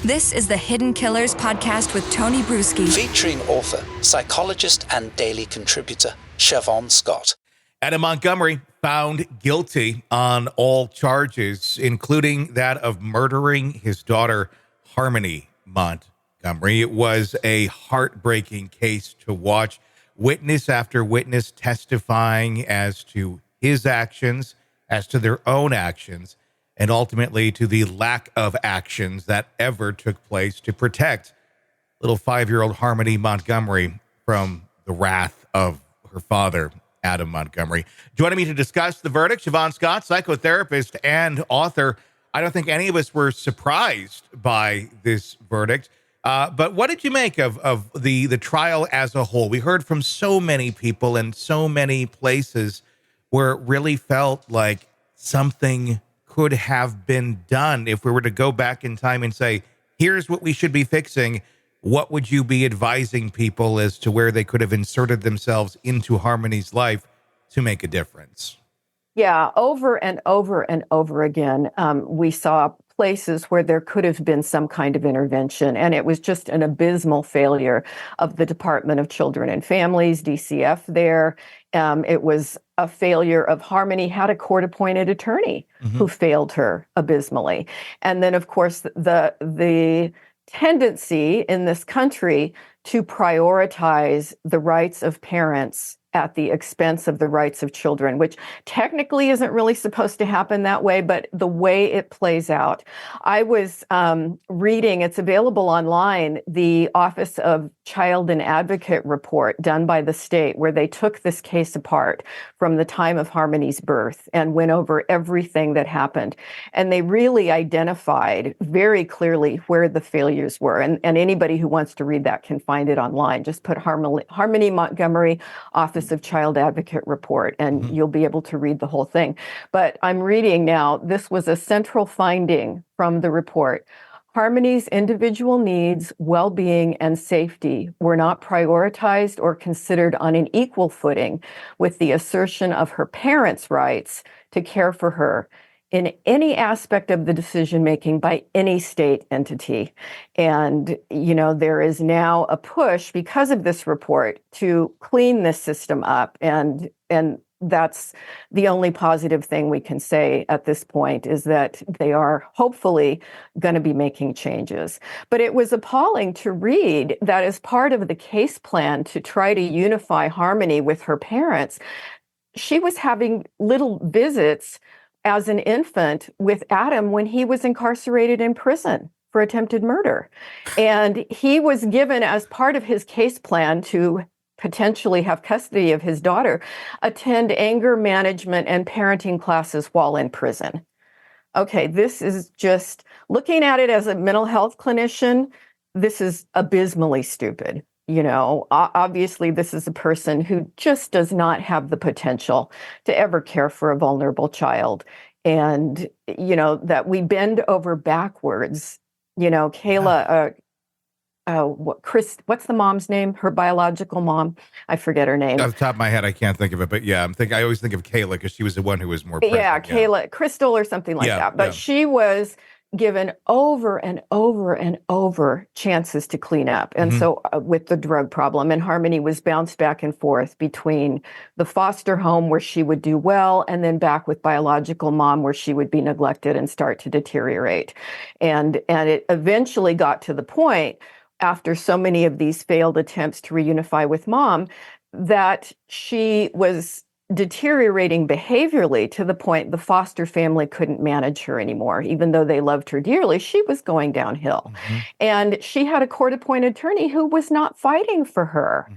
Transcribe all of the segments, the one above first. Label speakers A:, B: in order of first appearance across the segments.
A: This is the Hidden Killers podcast with Tony Brueski.
B: Featuring author, psychologist, and daily contributor, Shavaun Scott.
C: Adam Montgomery found guilty on all charges, including that of murdering his daughter, Harmony Montgomery. It was a heartbreaking case to watch. Witness after witness testifying as to his actions, as to their own actions, and ultimately to the lack of actions that ever took place to protect little 5-year-old Harmony Montgomery from the wrath of her father, Adam Montgomery. Joining me to discuss the verdict, Shavaun Scott, psychotherapist and author. I don't think any of us were surprised by this verdict, but what did you make of the trial as a whole? We heard from so many people in so many places where it really felt like something could have been done. If we were to go back in time and say, here's what we should be fixing, what would you be advising people as to where they could have inserted themselves into Harmony's life to make a difference?
D: Yeah, over and over and over again, we saw places where there could have been some kind of intervention, and it was just an abysmal failure of the Department of Children and Families, DCF there. It was a failure of Harmony had a court-appointed attorney who failed her abysmally. And then, of course, the tendency in this country to prioritize the rights of parents at the expense of the rights of children, which technically isn't really supposed to happen that way, but the way it plays out. I was reading, it's available online, the Office of Child and Advocate report done by the state, where they took this case apart from the time of Harmony's birth and went over everything that happened. And they really identified very clearly where the failures were. And anybody who wants to read that can find it online. Just put Harmony Montgomery Office of Child Advocate report, and you'll be able to read the whole thing. But I'm reading now, this was a central finding from the report. Harmony's individual needs, well-being, and safety were not prioritized or considered on an equal footing with the assertion of her parents' rights to care for her in any aspect of the decision-making by any state entity. And, there is now a push because of this report to clean this system up. And that's the only positive thing we can say at this point, is that they are hopefully going to be making changes. But it was appalling to read that as part of the case plan to try to unify Harmony with her parents, she was having little visits as an infant with Adam when he was incarcerated in prison for attempted murder. And he was given, as part of his case plan to potentially have custody of his daughter, attend anger management and parenting classes while in prison. Okay, this is just, looking at it as a mental health clinician, this is abysmally stupid. Obviously, this is a person who just does not have the potential to ever care for a vulnerable child. And, that we bend over backwards. Kayla, what's the mom's name? Her biological mom? I forget her name.
C: Off the top of my head, I can't think of it. But yeah, I always think of Kayla because she was the one who was more present.
D: Yeah, Kayla, Crystal or something like that. But she was given over and over and over chances to clean up. And so with the drug problem, and Harmony was bounced back and forth between the foster home where she would do well, and then back with biological mom where she would be neglected and start to deteriorate. And it eventually got to the point, after so many of these failed attempts to reunify with mom, that she was deteriorating behaviorally to the point the foster family couldn't manage her anymore. Even though they loved her dearly, she was going downhill. And she had a court-appointed attorney who was not fighting for her.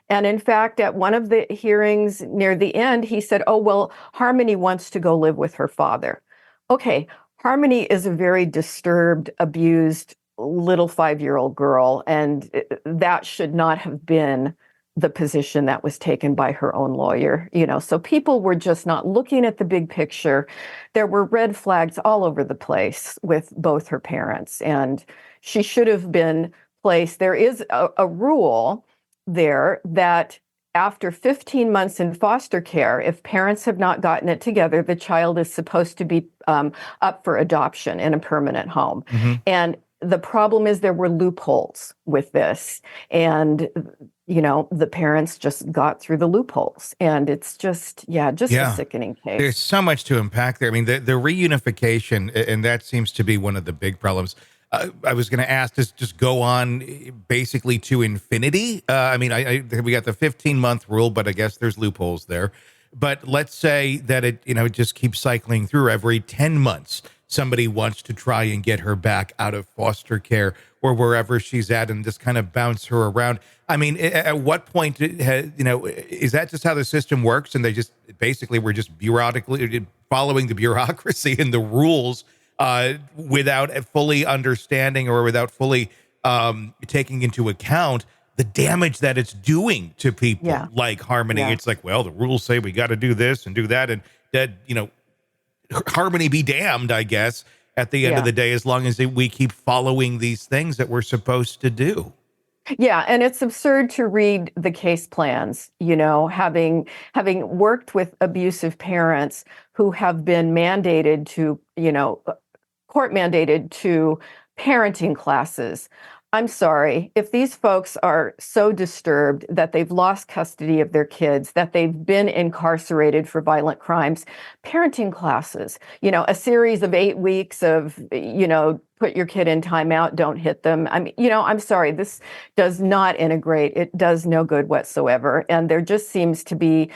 D: And in fact, at one of the hearings near the end, he said, oh, well, Harmony wants to go live with her father. Okay, Harmony is a very disturbed, abused little 5-year-old girl, and that should not have been the position that was taken by her own lawyer. So people were just not looking at the big picture. There were red flags all over the place with both her parents, and she should have been placed. There is a rule there that after 15 months in foster care, if parents have not gotten it together, the child is supposed to be up for adoption in a permanent home. And the problem is there were loopholes with this, and the parents just got through the loopholes, and it's just a sickening case.
C: There's so much to unpack there. I mean, the reunification, and that seems to be one of the big problems. I was going to ask, just go on basically to infinity. I mean, we got the 15-month rule, but I guess there's loopholes there. But let's say that it just keeps cycling through. Every 10 months, somebody wants to try and get her back out of foster care or wherever she's at, and just kind of bounce her around. I mean, at what point, is that just how the system works? And they just basically we're just bureaucratically following the bureaucracy and the rules without fully understanding or without fully taking into account the damage that it's doing to people like Harmony. Yeah. It's like, well, the rules say we got to do this and do that. And that, Harmony be damned, I guess, at the end of the day, as long as we keep following these things that we're supposed to do.
D: Yeah, and it's absurd to read the case plans, having worked with abusive parents who have been mandated to, court mandated to parenting classes. I'm sorry, if these folks are so disturbed that they've lost custody of their kids, that they've been incarcerated for violent crimes, parenting classes, a series of 8 weeks of, put your kid in timeout, don't hit them. I mean, I'm sorry, this does not integrate. It does no good whatsoever. And there just seems to be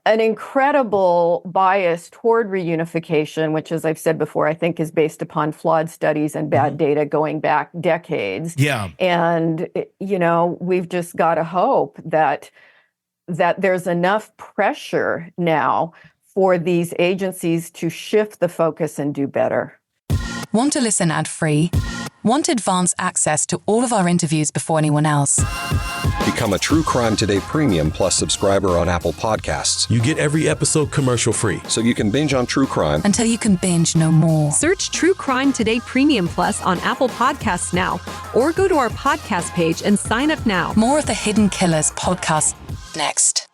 D: an incredible bias toward reunification, which, as I've said before, I think is based upon flawed studies and bad data going back decades.
C: Yeah.
D: And, we've just got to hope that there's enough pressure now for these agencies to shift the focus and do better.
A: Want to listen ad-free? Want advanced access to all of our interviews before anyone else?
E: Become a True Crime Today Premium Plus subscriber on Apple Podcasts.
F: You get every episode commercial-free,
E: so you can binge on true crime
A: until you can binge no more.
G: Search True Crime Today Premium Plus on Apple Podcasts now, or go to our podcast page and sign up now.
A: More of the Hidden Killers podcast next.